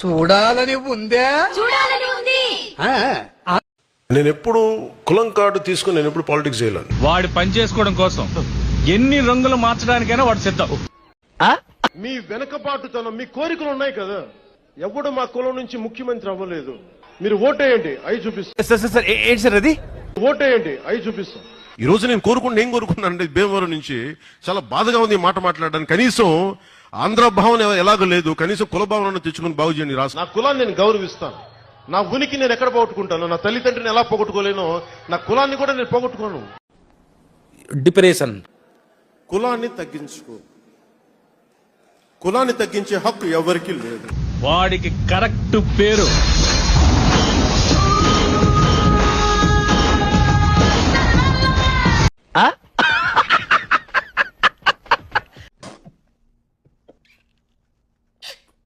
చూడాలని ఉందే. నేను ఎప్పుడు కులం కార్డు తీసుకుని నేను ఎప్పుడు పాలిటిక్స్ చేయలేను. వాడి పని చేసుకోవడం కోసం ఎన్ని రంగులు మార్చడానికైనా వాడు సిద్ధం. మీ వెనకబాటుతనం, మీ కోరికలు ఉన్నాయి కదా. ఎవడు మా కులం నుంచి ముఖ్యమంత్రి అవ్వలేదు. మీరు ఓటేయండి, అయి చూపిస్తాం. ఏంటి సార్ అది? ఓటేయండి, అయి చూపిస్తాం. ఈ రోజు నేను ఏం కోరుకున్నానంటే భీమవరం నుంచి చాలా బాధగా ఉంది ఈ మాట మాట్లాడడానికి. కనీసం ఆంధ్ర భావన ఎలాగో లేదు, కనీసం కుల భావన తెచ్చుకుని బాగు చేయండి రాష్ట్రం. నా కులాన్ని నేను గౌరవిస్తాను. నా ఉనికి నేను ఎక్కడ పోగొట్టుకుంటాను, నా తల్లిదండ్రిని ఎలా పోగొట్టుకోలేనో నా కులాన్ని కూడా నేను పోగొట్టుకోను. డిప్రెషన్. కులాన్ని తగ్గించుకో. కులాన్ని తగ్గించే హక్కు ఎవరికీ లేదు. వాడికి కరెక్ట్ పేరు